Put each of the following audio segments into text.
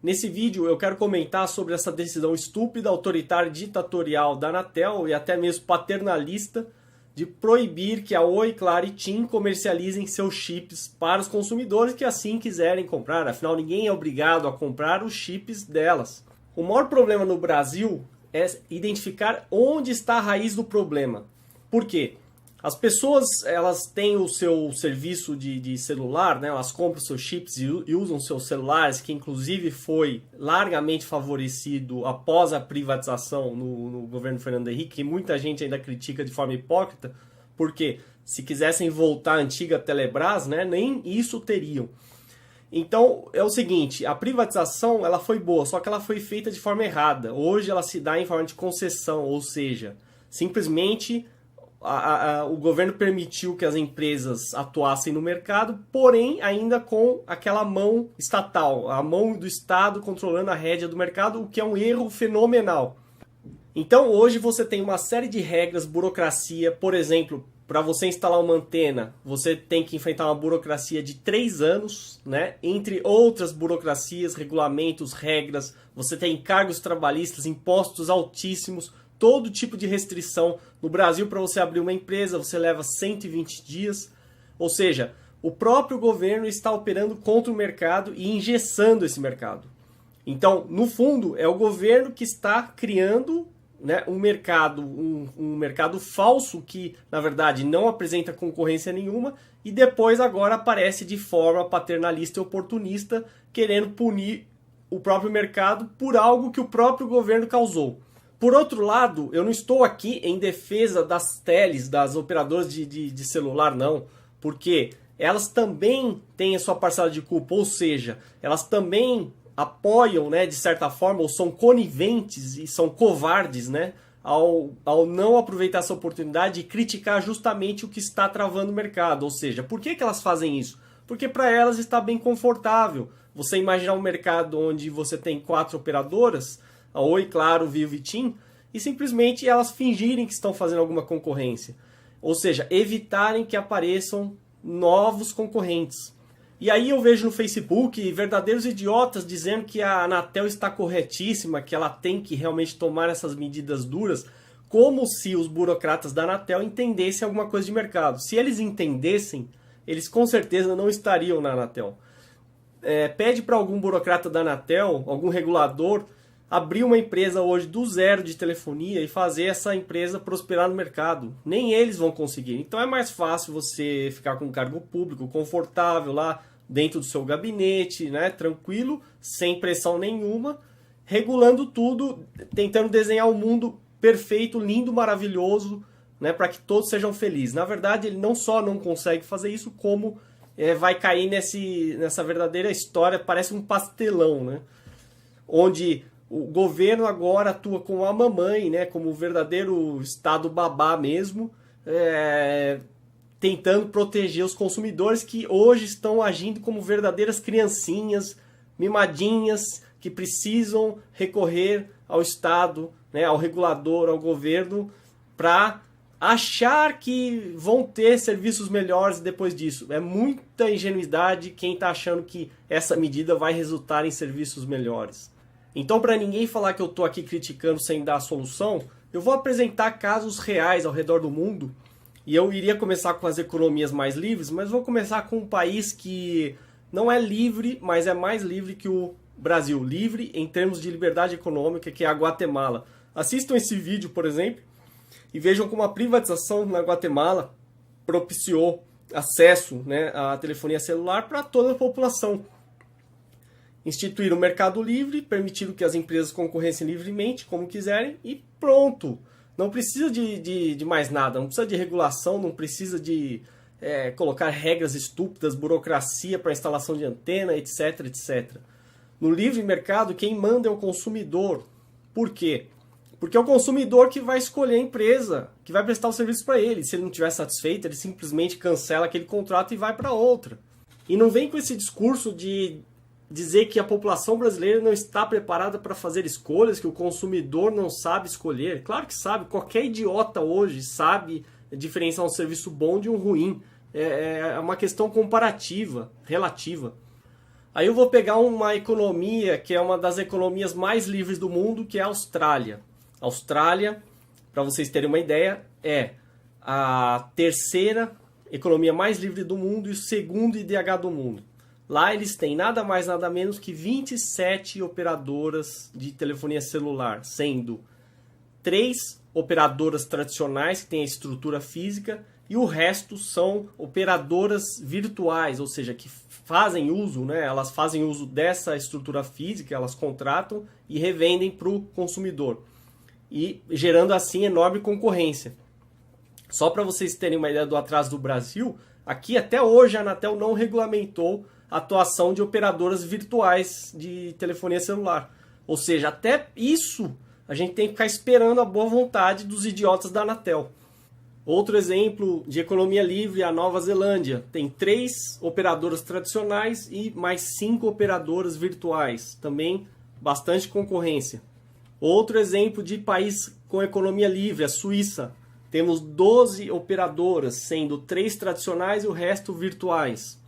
Nesse vídeo eu quero comentar sobre essa decisão estúpida, autoritária e ditatorial da Anatel e até mesmo paternalista de proibir que a Oi, Claro e TIM comercializem seus chips para os consumidores que assim quiserem comprar. Afinal, ninguém é obrigado a comprar os chips delas. O maior problema no Brasil é identificar onde está a raiz do problema. Por quê? As pessoas, elas têm o seu serviço de celular, né? Elas compram seus chips e usam seus celulares, que inclusive foi largamente favorecido após a privatização no governo Fernando Henrique, que muita gente ainda critica de forma hipócrita, porque se quisessem voltar à antiga Telebrás, né, nem isso teriam. Então é o seguinte, a privatização ela foi boa, só que ela foi feita de forma errada. Hoje ela se dá em forma de concessão, ou seja, simplesmente o governo permitiu que as empresas atuassem no mercado, porém ainda com aquela mão estatal, a mão do Estado controlando a rédea do mercado, o que é um erro fenomenal. Então hoje você tem uma série de regras, burocracia, por exemplo, para você instalar uma antena, você tem que enfrentar uma burocracia de 3 anos, né? Entre outras burocracias, regulamentos, regras, você tem encargos trabalhistas, impostos altíssimos, todo tipo de restrição. No Brasil, para você abrir uma empresa, você leva 120 dias. Ou seja, o próprio governo está operando contra o mercado e engessando esse mercado. Então, no fundo, é o governo que está criando, né, um mercado falso que, na verdade, não apresenta concorrência nenhuma e depois agora aparece de forma paternalista e oportunista, querendo punir o próprio mercado por algo que o próprio governo causou. Por outro lado, eu não estou aqui em defesa das teles, das operadoras de celular, não, porque elas também têm a sua parcela de culpa, ou seja, elas também apoiam, né, de certa forma, ou são coniventes e são covardes, né, ao não aproveitar essa oportunidade e criticar justamente o que está travando o mercado. Ou seja, por que elas fazem isso? Porque para elas está bem confortável. Você imaginar um mercado onde você tem 4 operadoras, a Oi, Claro, Vivo e TIM, e simplesmente elas fingirem que estão fazendo alguma concorrência. Ou seja, evitarem que apareçam novos concorrentes. E aí eu vejo no Facebook verdadeiros idiotas dizendo que a Anatel está corretíssima, que ela tem que realmente tomar essas medidas duras, como se os burocratas da Anatel entendessem alguma coisa de mercado. Se eles entendessem, eles com certeza não estariam na Anatel. Pede para algum burocrata da Anatel, algum regulador, abrir uma empresa hoje do zero de telefonia e fazer essa empresa prosperar no mercado. Nem eles vão conseguir. Então é mais fácil você ficar com um cargo público confortável lá dentro do seu gabinete, né, tranquilo, sem pressão nenhuma, regulando tudo, tentando desenhar um mundo perfeito, lindo, maravilhoso, né, para que todos sejam felizes. Na verdade, ele não só não consegue fazer isso, como vai cair nessa verdadeira história, parece um pastelão, né, onde o governo agora atua com a mamãe, né, como o verdadeiro Estado babá mesmo, tentando proteger os consumidores que hoje estão agindo como verdadeiras criancinhas, mimadinhas, que precisam recorrer ao Estado, né, ao regulador, ao governo, para achar que vão ter serviços melhores depois disso. É muita ingenuidade quem está achando que essa medida vai resultar em serviços melhores. Então, para ninguém falar que eu estou aqui criticando sem dar a solução, eu vou apresentar casos reais ao redor do mundo. E eu iria começar com as economias mais livres, mas vou começar com um país que não é livre, mas é mais livre que o Brasil. Livre em termos de liberdade econômica, que é a Guatemala. Assistam esse vídeo, por exemplo, e vejam como a privatização na Guatemala propiciou acesso, né, à telefonia celular para toda a população. Instituíram o mercado livre, permitiram que as empresas concorressem livremente, como quiserem, e pronto. Não precisa de mais nada, não precisa de regulação, não precisa de colocar regras estúpidas, burocracia para instalação de antena, etc, etc. No livre mercado, quem manda é o consumidor. Por quê? Porque é o consumidor que vai escolher a empresa, que vai prestar o serviço para ele. Se ele não estiver satisfeito, ele simplesmente cancela aquele contrato e vai para outra. E não vem com esse discurso de dizer que a população brasileira não está preparada para fazer escolhas, que o consumidor não sabe escolher. Claro que sabe, qualquer idiota hoje sabe diferenciar um serviço bom de um ruim. É uma questão comparativa, relativa. Aí eu vou pegar uma economia que é uma das economias mais livres do mundo, que é a Austrália. A Austrália, para vocês terem uma ideia, é a terceira economia mais livre do mundo e o segundo IDH do mundo. Lá eles têm nada mais nada menos que 27 operadoras de telefonia celular, sendo 3 operadoras tradicionais que têm a estrutura física e o resto são operadoras virtuais, ou seja, que fazem uso, né? Elas fazem uso dessa estrutura física, elas contratam e revendem para o consumidor, e gerando assim enorme concorrência. Só para vocês terem uma ideia do atraso do Brasil, aqui até hoje a Anatel não regulamentou a atuação de operadoras virtuais de telefonia celular. Ou seja, até isso a gente tem que ficar esperando a boa vontade dos idiotas da Anatel. Outro exemplo de economia livre é a Nova Zelândia. Tem 3 operadoras tradicionais e mais 5 operadoras virtuais. Também bastante concorrência. Outro exemplo de país com economia livre, a Suíça. Temos 12 operadoras, sendo 3 tradicionais e o resto virtuais.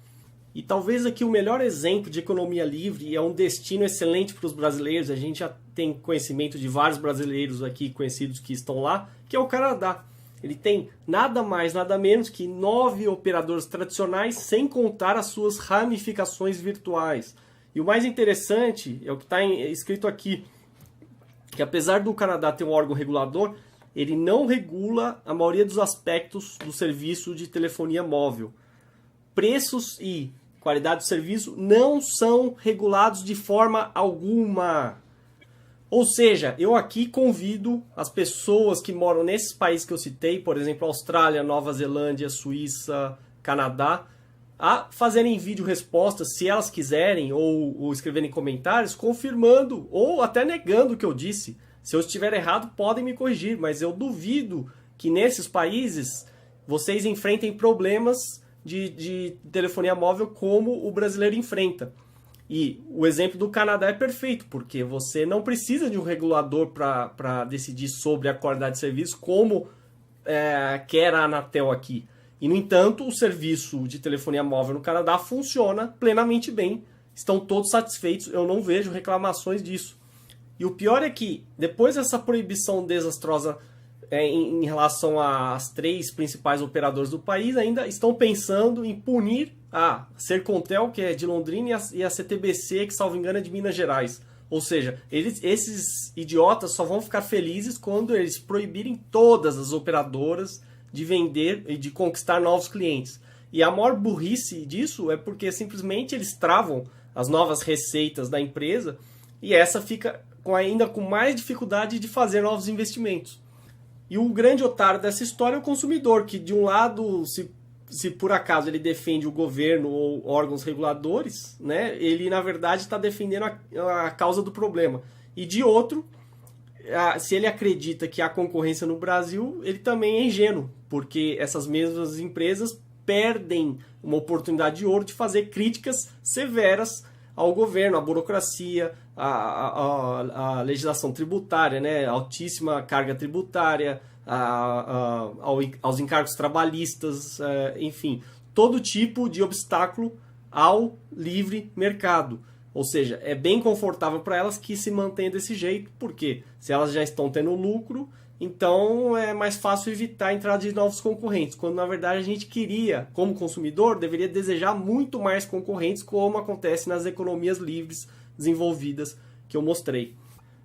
E talvez aqui o melhor exemplo de economia livre, é um destino excelente para os brasileiros, a gente já tem conhecimento de vários brasileiros aqui conhecidos que estão lá, que é o Canadá. Ele tem nada mais, nada menos que 9 operadoras tradicionais, sem contar as suas ramificações virtuais. E o mais interessante é o que está escrito aqui, que apesar do Canadá ter um órgão regulador, ele não regula a maioria dos aspectos do serviço de telefonia móvel. Preços e qualidade do serviço não são regulados de forma alguma. Ou seja, eu aqui convido as pessoas que moram nesses países que eu citei, por exemplo, Austrália, Nova Zelândia, Suíça, Canadá, a fazerem vídeo respostas, se elas quiserem, ou escreverem comentários, confirmando ou até negando o que eu disse. Se eu estiver errado, podem me corrigir, mas eu duvido que nesses países vocês enfrentem problemas de telefonia móvel como o brasileiro enfrenta. E o exemplo do Canadá é perfeito, porque você não precisa de um regulador para decidir sobre a qualidade de serviço, como quer a Anatel aqui. E, no entanto, o serviço de telefonia móvel no Canadá funciona plenamente bem. Estão todos satisfeitos, eu não vejo reclamações disso. E o pior é que, depois dessa proibição desastrosa em relação às 3 principais operadoras do país, ainda estão pensando em punir a Sercontel, que é de Londrina, e a CTBC, que, salvo engano, é de Minas Gerais. Ou seja, esses idiotas só vão ficar felizes quando eles proibirem todas as operadoras de vender e de conquistar novos clientes. E a maior burrice disso é porque simplesmente eles travam as novas receitas da empresa e essa fica ainda com mais dificuldade de fazer novos investimentos. E o grande otário dessa história é o consumidor, que de um lado, se por acaso ele defende o governo ou órgãos reguladores, né, ele na verdade está defendendo a causa do problema. E de outro, se ele acredita que há concorrência no Brasil, ele também é ingênuo, porque essas mesmas empresas perdem uma oportunidade de ouro de fazer críticas severas ao governo, à burocracia, à legislação tributária, né? Altíssima carga tributária, aos encargos trabalhistas, enfim, todo tipo de obstáculo ao livre mercado. Ou seja, é bem confortável para elas que se mantenham desse jeito, porque se elas já estão tendo lucro, então é mais fácil evitar a entrada de novos concorrentes, quando na verdade a gente queria, como consumidor, deveria desejar muito mais concorrentes, como acontece nas economias livres desenvolvidas que eu mostrei.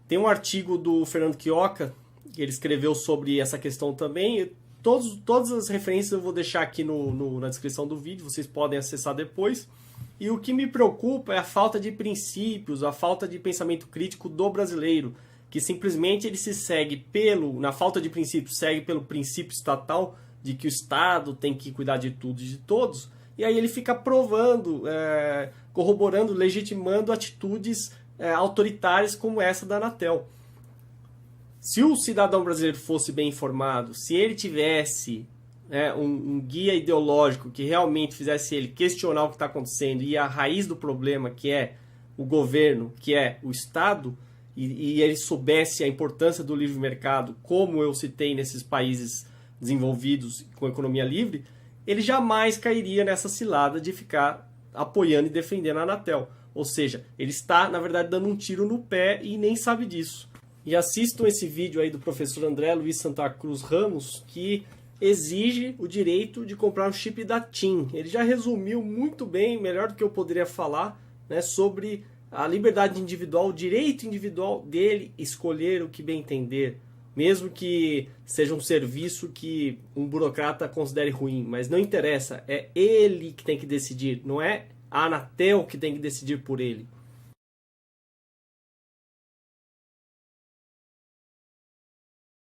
Tem um artigo do Fernando Quioca, que ele escreveu sobre essa questão também. Todas as referências eu vou deixar aqui na descrição do vídeo, vocês podem acessar depois. E o que me preocupa é a falta de princípios, a falta de pensamento crítico do brasileiro, que simplesmente ele se segue na falta de princípios, segue pelo princípio estatal de que o Estado tem que cuidar de tudo e de todos, e aí ele fica provando, corroborando, legitimando atitudes autoritárias como essa da Anatel. Se o cidadão brasileiro fosse bem informado, se ele tivesse um guia ideológico que realmente fizesse ele questionar o que está acontecendo e a raiz do problema, que é o governo, que é o Estado, e ele soubesse a importância do livre mercado, como eu citei nesses países desenvolvidos com economia livre, ele jamais cairia nessa cilada de ficar apoiando e defendendo a Anatel. Ou seja, ele está, na verdade, dando um tiro no pé e nem sabe disso. E assistam esse vídeo aí do professor André Luiz Santa Cruz Ramos, que exige o direito de comprar um chip da TIM. Ele já resumiu muito bem, melhor do que eu poderia falar, né, sobre a liberdade individual, o direito individual dele escolher o que bem entender, mesmo que seja um serviço que um burocrata considere ruim, mas não interessa, é ele que tem que decidir, não é a Anatel que tem que decidir por ele.